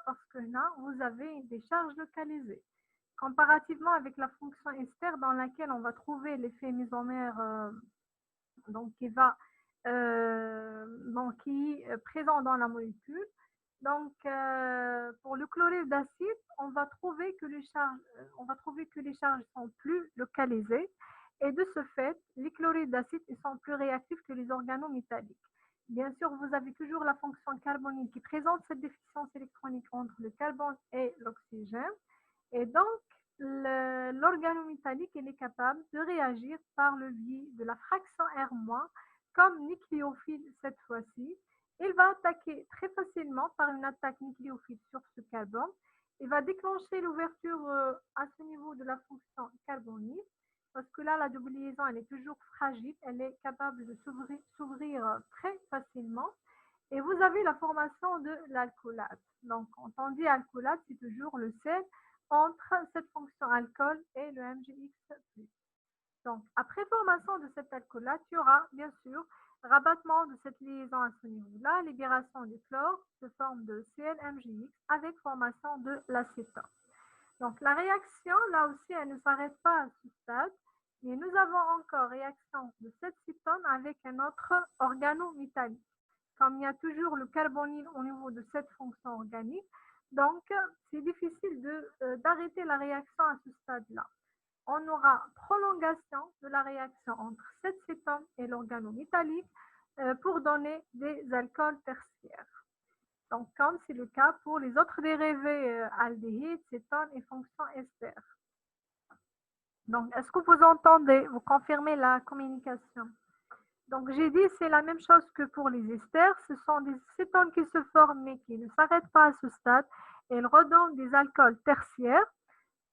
parce que là, vous avez des charges localisées. Comparativement avec la fonction ester dans laquelle on va trouver l'effet isomère donc qui est présent dans la molécule. Donc, pour le chlorure d'acide, on va trouver que les charges sont plus localisées et de ce fait, les chlorures d'acide sont plus réactifs que les organométalliques. Bien sûr, vous avez toujours la fonction carbonique qui présente cette déficience électronique entre le carbone et l'oxygène. Et donc, l'organométallique est capable de réagir par le biais de la fraction R- comme nucléophile cette fois-ci. Il va attaquer très facilement par une attaque nucléophile sur ce carbone. Il va déclencher l'ouverture à ce niveau de la fonction carbonique parce que là, la double liaison, elle est toujours fragile. Elle est capable de s'ouvrir très facilement. Et vous avez la formation de l'alcoolate. Donc, quand on dit alcoolate, c'est toujours le sel entre cette fonction alcool et le MgX+. Donc, après formation de cet alcoolate, il y aura bien sûr rabattement de cette liaison à ce niveau-là, libération du chlore sous forme de ClMgX avec formation de l'acétone. Donc, la réaction, là aussi, elle ne s'arrête pas à ce stade, mais nous avons encore réaction de cette cétone avec un autre organométallique. Comme il y a toujours le carbonyle au niveau de cette fonction organique, donc c'est difficile d'arrêter la réaction à ce stade-là. On aura prolongation de la réaction entre cette cétone et l'organométallique pour donner des alcools tertiaires. Donc, comme c'est le cas pour les autres dérivés aldéhydes, cétone et fonction ester. Donc, est-ce que vous entendez, vous confirmez la communication? Donc, j'ai dit c'est la même chose que pour les esters. Ce sont des cétones qui se forment mais qui ne s'arrêtent pas à ce stade. Et elles redonnent des alcools tertiaires.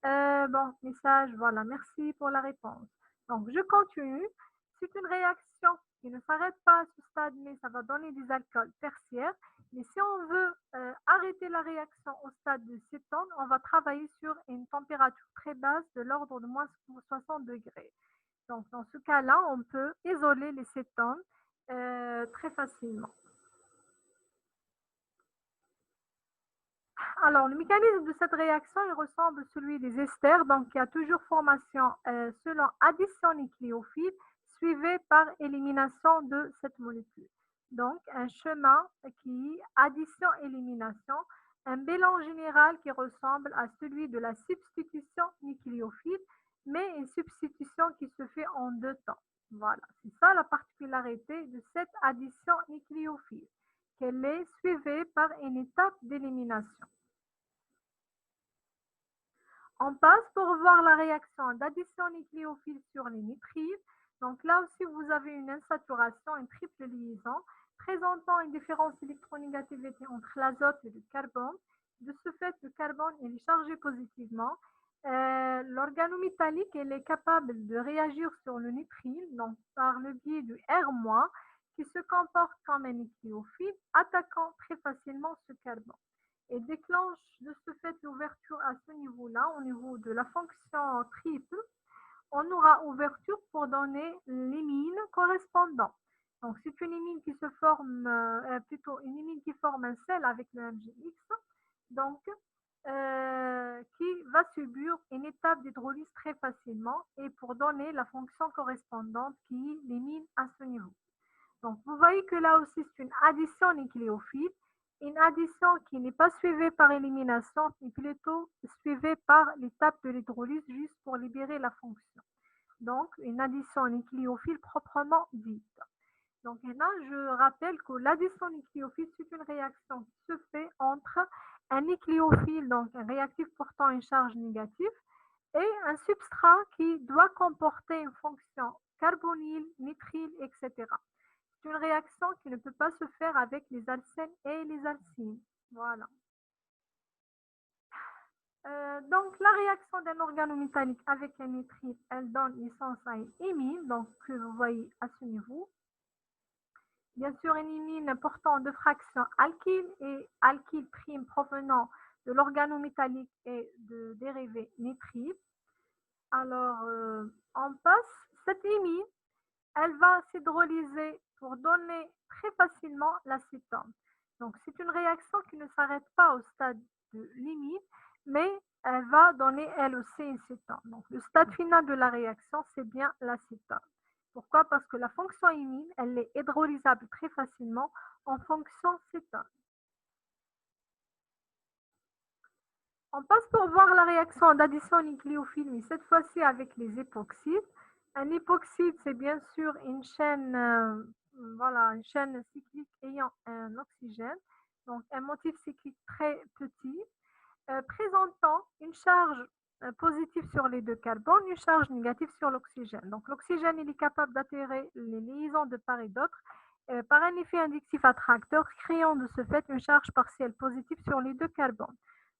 Bon, message, voilà, merci pour la réponse. Donc, je continue. C'est une réaction qui ne s'arrête pas à ce stade, mais ça va donner des alcools tertiaires. Mais si on veut arrêter la réaction au stade de cétone, on va travailler sur une température très basse de l'ordre de moins 60 degrés. Donc, dans ce cas-là, on peut isoler les cétones très facilement. Alors, le mécanisme de cette réaction, il ressemble à celui des esters. Donc, il y a toujours formation selon addition nucléophile suivie par élimination de cette molécule. Donc, un chemin qui est addition-élimination, un bilan général qui ressemble à celui de la substitution nucléophile, mais une substitution qui se fait en deux temps. Voilà, c'est ça la particularité de cette addition nucléophile, qu'elle est suivie par une étape d'élimination. On passe pour voir la réaction d'addition nucléophile sur les nitriles. Donc là aussi, vous avez une insaturation, une triple liaison, présentant une différence électronégativité entre l'azote et le carbone. De ce fait, le carbone est chargé positivement. L'organométallique est capable de réagir sur le nitrile, donc par le biais du R-, qui se comporte comme un nucléophile, attaquant très facilement ce carbone. Et déclenche de ce fait l'ouverture à ce niveau-là, au niveau de la fonction triple, on aura ouverture pour donner l'imine correspondant. Donc, c'est une imine qui se forme, plutôt une imine qui forme un sel avec le MgX, donc qui va subir une étape d'hydrolyse très facilement et pour donner la fonction correspondante qui est l'imine à ce niveau. Donc, vous voyez que là aussi, c'est une addition nucléophile, une addition qui n'est pas suivie par élimination, mais plutôt suivie par l'étape de l'hydrolyse juste pour libérer la fonction. Donc, une addition nucléophile proprement dite. Donc, maintenant, je rappelle que l'addition nucléophile, c'est une réaction qui se fait entre un nucléophile, donc un réactif portant une charge négative, et un substrat qui doit comporter une fonction carbonyle, nitrile, etc. C'est une réaction qui ne peut pas se faire avec les alcènes et les alcynes. Voilà. Donc, la réaction d'un organométallique avec un nitrile, elle donne naissance à une imine, donc que vous voyez à ce niveau. Bien sûr, une imine portant deux fractions alkyle et alkyle prime provenant de l'organométallique et de dérivés nitrile. Alors, on passe cette imine, elle va s'hydrolyser pour donner très facilement l'acétone. Donc, c'est une réaction qui ne s'arrête pas au stade de l'imine, mais elle va donner elle aussi une cétone. Donc le stade final de la réaction, c'est bien l'acétone. Pourquoi? Parce que la fonction imine, elle est hydrolysable très facilement en fonction cétone. On passe pour voir la réaction d'addition nucléophile, mais cette fois-ci avec les époxydes. Un époxyde, c'est bien sûr une chaîne, voilà, une chaîne cyclique ayant un oxygène, donc un motif cyclique très petit, présentant une charge positive sur les deux carbones, une charge négative sur l'oxygène. Donc l'oxygène, il est capable d'attirer les liaisons de part et d'autre par un effet inductif attracteur, créant de ce fait une charge partielle positive sur les deux carbones.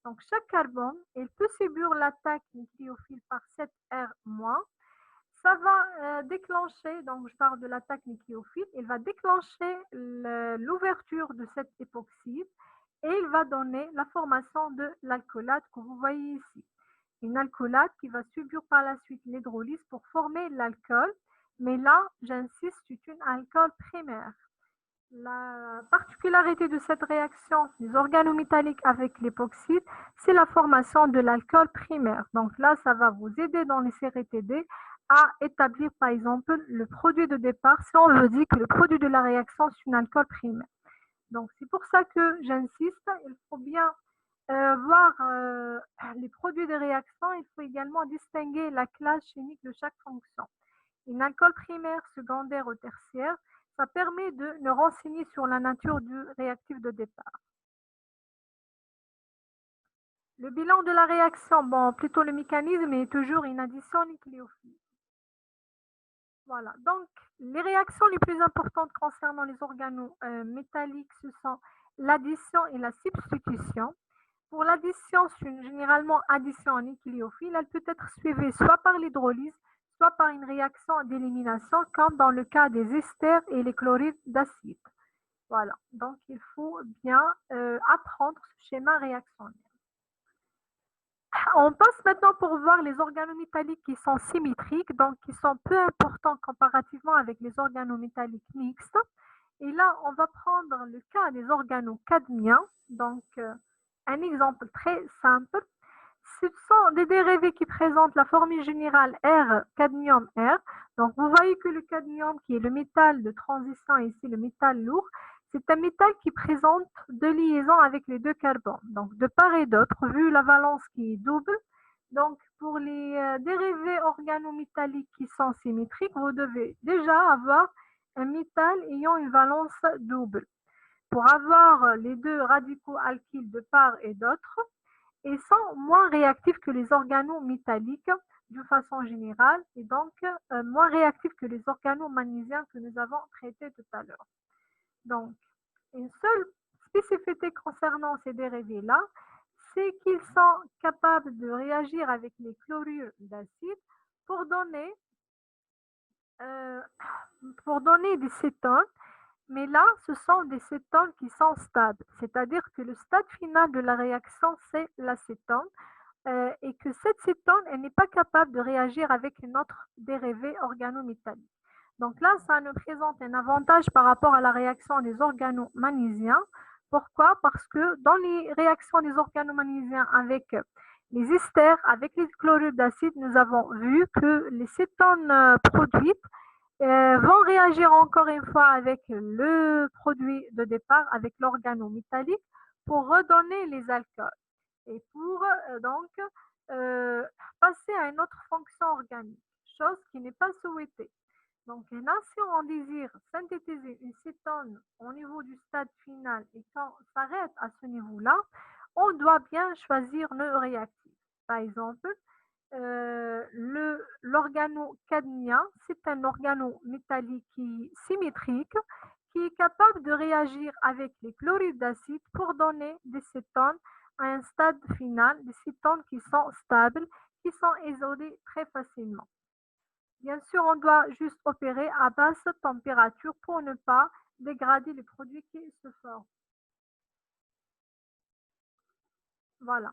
Donc chaque carbone, il peut subir l'attaque nucléophile par cette R-. Ça va déclencher, donc je parle de l'attaque nucléophile, il va déclencher l'ouverture de cet époxyde et il va donner la formation de l'alcoolate que vous voyez ici. Une alcoolate qui va subir par la suite l'hydrolyse pour former l'alcool, mais là, j'insiste, c'est une alcool primaire. La particularité de cette réaction des organométalliques avec l'époxyde, c'est la formation de l'alcool primaire. Donc là, ça va vous aider dans les CRTD à établir, par exemple, le produit de départ si on veut dire que le produit de la réaction, c'est une alcool primaire. Donc c'est pour ça que j'insiste, il faut bien voir les produits de réaction, il faut également distinguer la classe chimique de chaque fonction. Une alcool primaire, secondaire ou tertiaire, ça permet de nous renseigner sur la nature du réactif de départ. Le bilan de la réaction, bon, plutôt le mécanisme est toujours une addition nucléophile. Voilà, donc les réactions les plus importantes concernant les organométalliques, ce sont l'addition et la substitution. Pour l'addition, c'est généralement addition nucléophile. Elle peut être suivie soit par l'hydrolyse, soit par une réaction d'élimination, comme dans le cas des esters et les chlorides d'acide. Voilà, donc il faut bien apprendre ce schéma réactionnel. On passe maintenant pour voir les organométalliques qui sont symétriques, donc qui sont peu importants comparativement avec les organométalliques mixtes. Et là, on va prendre le cas des organocadmiens. Donc, un exemple très simple. Ce sont des dérivés qui présentent la formule générale R, cadmium R. Donc, vous voyez que le cadmium, qui est le métal de transition, ici le métal lourd, c'est un métal qui présente deux liaisons avec les deux carbones. Donc, de part et d'autre, vu la valence qui est double. Donc, pour les dérivés organométalliques qui sont symétriques, vous devez déjà avoir un métal ayant une valence double. Pour avoir les deux radicaux alkyles de part et d'autre, et sont moins réactifs que les organométalliques de façon générale, et donc moins réactifs que les organomagnésiens que nous avons traités tout à l'heure. Donc, une seule spécificité concernant ces dérivés-là, c'est qu'ils sont capables de réagir avec les chlorures d'acide pour donner des cétones, mais là, ce sont des cétones qui sont stables, c'est-à-dire que le stade final de la réaction, c'est l'acétone, et que cette cétone, elle n'est pas capable de réagir avec une autre dérivée organométallique. Donc là, ça nous présente un avantage par rapport à la réaction des organomagnésiens. Pourquoi? Parce que dans les réactions des organomagnésiens avec les esters, avec les chlorures d'acide, nous avons vu que les cétones produites vont réagir encore une fois avec le produit de départ, avec l'organométallique, pour redonner les alcools et pour donc passer à une autre fonction organique, chose qui n'est pas souhaitée. Donc là, si on désire synthétiser une cétone au niveau du stade final et qu'on s'arrête à ce niveau-là, on doit bien choisir le réactif. Par exemple, l'organocadmien, c'est un organométallique symétrique qui est capable de réagir avec les chlorides d'acide pour donner des cétones à un stade final, des cétones qui sont stables, qui sont isolées très facilement. Bien sûr, on doit juste opérer à basse température pour ne pas dégrader les produits qui se forment. Voilà.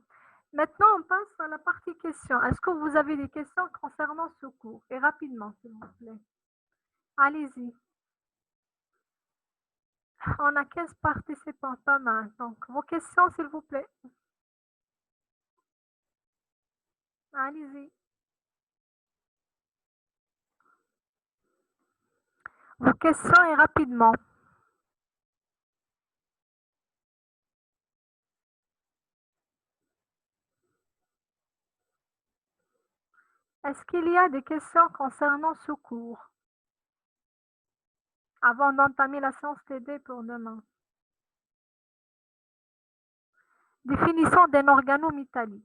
Maintenant, on passe à la partie questions. Est-ce que vous avez des questions concernant ce cours? Et rapidement, s'il vous plaît. Allez-y. On a 15 participants, pas mal. Donc, vos questions, s'il vous plaît. Allez-y. Vos questions et rapidement. Est-ce qu'il y a des questions concernant ce cours avant d'entamer la séance TD pour demain? Définition d'un organométallique.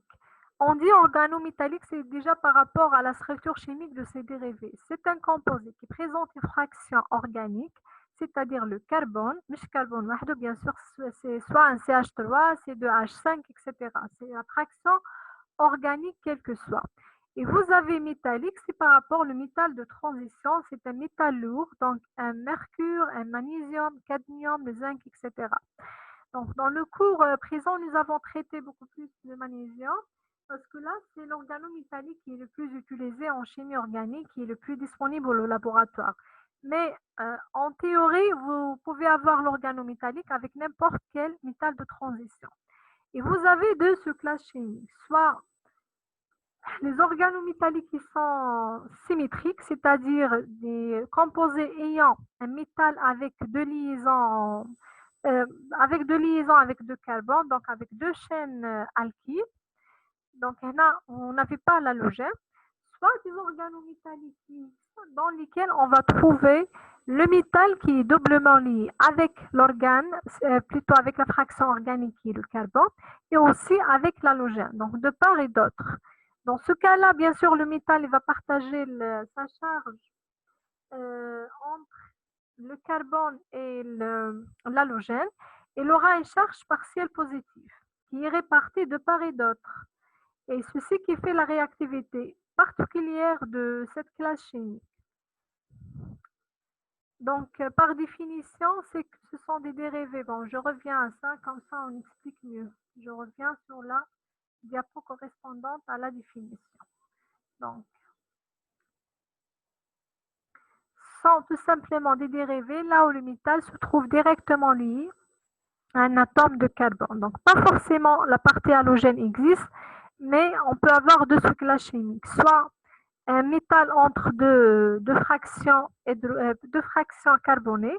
On dit organométallique, c'est déjà par rapport à la structure chimique de ses dérivés. C'est un composé qui présente une fraction organique, c'est-à-dire le carbone, mais carbone, bien sûr, c'est soit un CH3, C2H5, etc. C'est la fraction organique quel que soit. Et vous avez métallique, c'est par rapport au métal de transition, c'est un métal lourd, donc un mercure, un magnésium, cadmium, le zinc, etc. Donc, dans le cours présent, nous avons traité beaucoup plus de magnésium parce que là, c'est l'organométallique qui est le plus utilisé en chimie organique, qui est le plus disponible au laboratoire. Mais en théorie, vous pouvez avoir l'organométallique avec n'importe quel métal de transition. Et vous avez deux sous-classes chimiques, soit les organométalliques qui sont symétriques, c'est-à-dire des composés ayant un métal euh, avec deux liaisons avec deux carbones, donc avec deux chaînes alkyles. Donc là, on n'avait pas l'halogène, soit des organométalliques dans lesquels on va trouver le métal qui est doublement lié avec l'organe, plutôt avec la fraction organique qui est le carbone, et aussi avec l'halogène, donc de part et d'autre. Dans ce cas-là, bien sûr, le métal il va partager sa charge entre le carbone et l'halogène. Il aura une charge partielle positive qui est répartie de part et d'autre. Et ceci qui fait la réactivité particulière de cette classe chimique. Donc, par définition, c'est que ce sont des dérivés. Bon, je reviens à ça, comme ça on explique mieux. Je reviens sur la diapo correspondante à la définition. Donc, sont tout simplement des dérivés là où le métal se trouve directement lié à un atome de carbone. Donc, pas forcément la partie halogène existe, mais on peut avoir deux cycles chimiques, soit un métal entre deux fractions, deux fractions carbonées,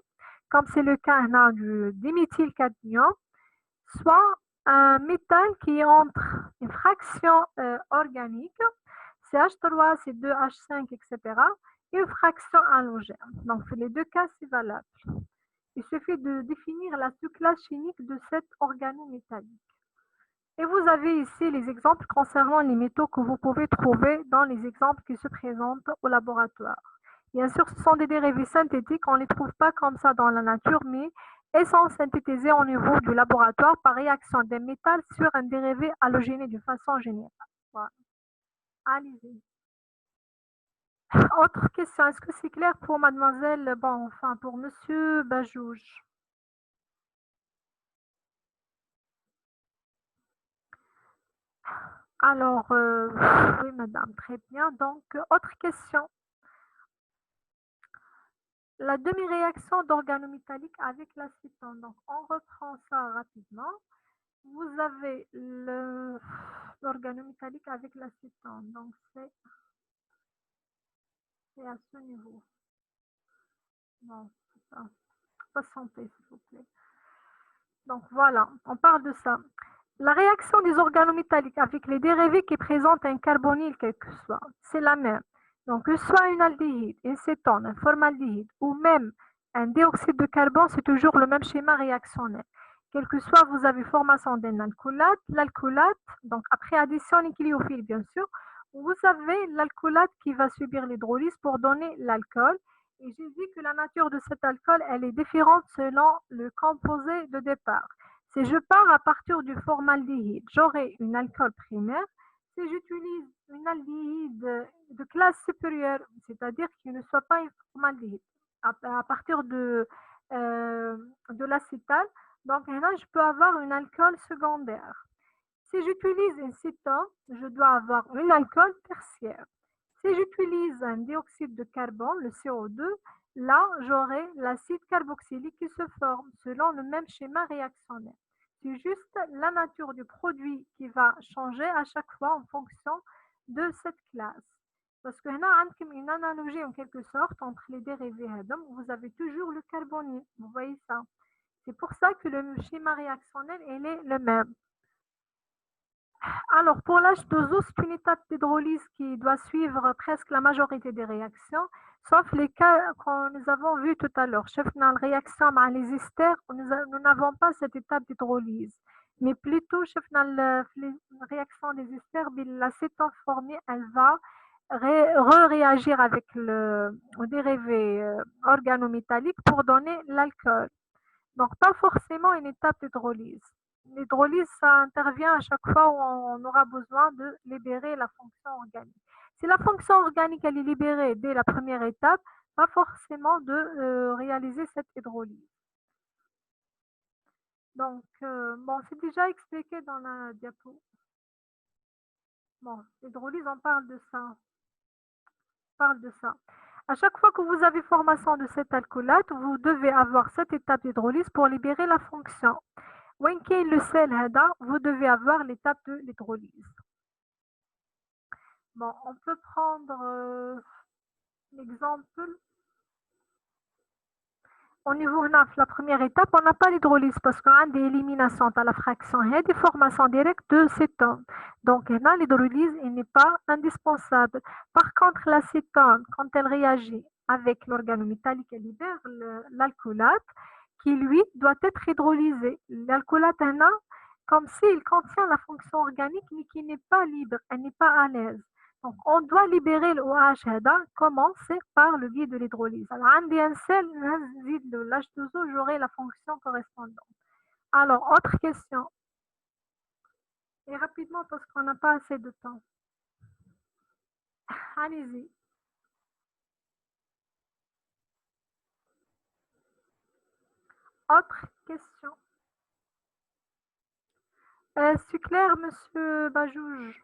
comme c'est le cas du diméthylcadmium, soit un métal qui est entre une fraction organique, CH3, C2H5, etc., et une fraction halogène. Donc, les deux cas, c'est valable. Il suffit de définir la sous-classe chimique de cet organométallique. Et vous avez ici les exemples concernant les métaux que vous pouvez trouver dans les exemples qui se présentent au laboratoire. Bien sûr, ce sont des dérivés synthétiques, on ne les trouve pas comme ça dans la nature, mais elles sont synthétisées au niveau du laboratoire par réaction d'un métal sur un dérivé halogéné de façon générale. Voilà. Allez-y. Autre question, est-ce que c'est clair pour mademoiselle, bon, enfin pour monsieur Bajouge? Alors, oui madame, très bien. Donc, autre question. La demi-réaction d'organométallique avec l'acétone. Donc, on reprend ça rapidement. Vous avez l'organométallique avec l'acétone. Donc, c'est à ce niveau. Non, c'est ça. Patientez, s'il vous plaît. Donc, voilà, on parle de ça. La réaction des organométalliques avec les dérivés qui présentent un carbonyle, quel que soit, c'est la même. Donc, que ce soit une aldéhyde, une cétone, un formaldéhyde ou même un dioxyde de carbone, c'est toujours le même schéma réactionnel. Quel que soit, vous avez formation d'un alcoolate. L'alcoolate, donc après addition nucléophile, bien sûr, vous avez l'alcoolate qui va subir l'hydrolyse pour donner l'alcool. Et j'ai dit que la nature de cet alcool, elle est différente selon le composé de départ. Si je pars à partir du formaldéhyde, j'aurai une alcool primaire. Si j'utilise une aldéhyde de classe supérieure, c'est-à-dire qu'il ne soit pas une formaldéhyde, à partir de l'acétal, donc là, je peux avoir une alcool secondaire. Si j'utilise une cétone, je dois avoir une alcool tertiaire. Si j'utilise un dioxyde de carbone, le CO2, là, j'aurai l'acide carboxylique qui se forme selon le même schéma réactionnel. C'est juste la nature du produit qui va changer à chaque fois en fonction de cette classe. Parce que là, il y a une analogie en quelque sorte entre les dérivés. Vous avez toujours le carbonyle. Vous voyez ça. C'est pour ça que le schéma réactionnel il est le même. Alors, pour l'H2O, c'est une étape d'hydrolyse qui doit suivre presque la majorité des réactions, sauf les cas que nous avons vus tout à l'heure. Dans la réaction avec les esters, nous n'avons pas cette étape d'hydrolyse. Mais plutôt, dans la réaction des esters, l'acétone formé, elle va réagir avec le dérivé organométallique pour donner l'alcool. Donc, pas forcément une étape d'hydrolyse. L'hydrolyse, ça intervient à chaque fois où on aura besoin de libérer la fonction organique. Si la fonction organique elle est libérée dès la première étape, pas forcément de réaliser cette hydrolyse. Donc, bon, c'est déjà expliqué dans la diapo. Bon, l'hydrolyse, on parle de ça. À chaque fois que vous avez formation de cet alcoolate, vous devez avoir cette étape d'hydrolyse pour libérer la fonction. When le sel هذا, vous devez avoir l'étape de l'hydrolyse. Bon, on peut prendre l'exemple. Au niveau de la première étape, on n'a pas l'hydrolyse parce qu'on a des éliminations à la fraction et des formations directes de cétone. Donc, là, l'hydrolyse n'est pas indispensable. Par contre, l'acétone, quand elle réagit avec l'organométallique, elle libère l'alcoolate qui, lui, doit être hydrolysé. L'alcoolate, comme s'il contient la fonction organique, mais qui n'est pas libre, elle n'est pas à l'aise. Donc, on doit libérer le OH. Comment? C'est par le biais de l'hydrolyse. Alors, un DNCL, de l'H2O, j'aurai la fonction correspondante. Alors, autre question. Et rapidement, parce qu'on n'a pas assez de temps. Allez-y. Autre question. C'est clair, monsieur Bajouge?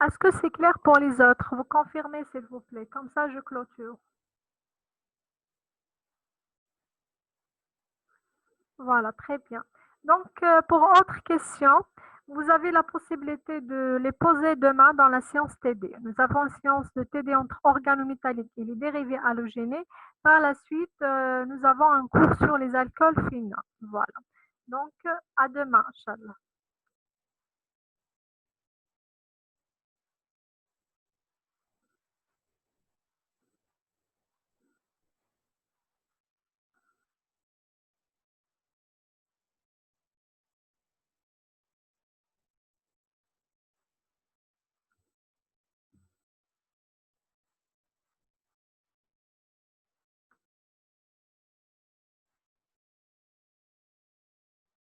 Est-ce que c'est clair pour les autres? Vous confirmez, s'il vous plaît. Comme ça, je clôture. Voilà, très bien. Donc, pour autre question, vous avez la possibilité de les poser demain dans la séance TD. Nous avons une séance de TD entre organométalliques et les dérivés halogénés. Par la suite, nous avons un cours sur les alcools finaux. Voilà. Donc, à demain, Inch'Allah.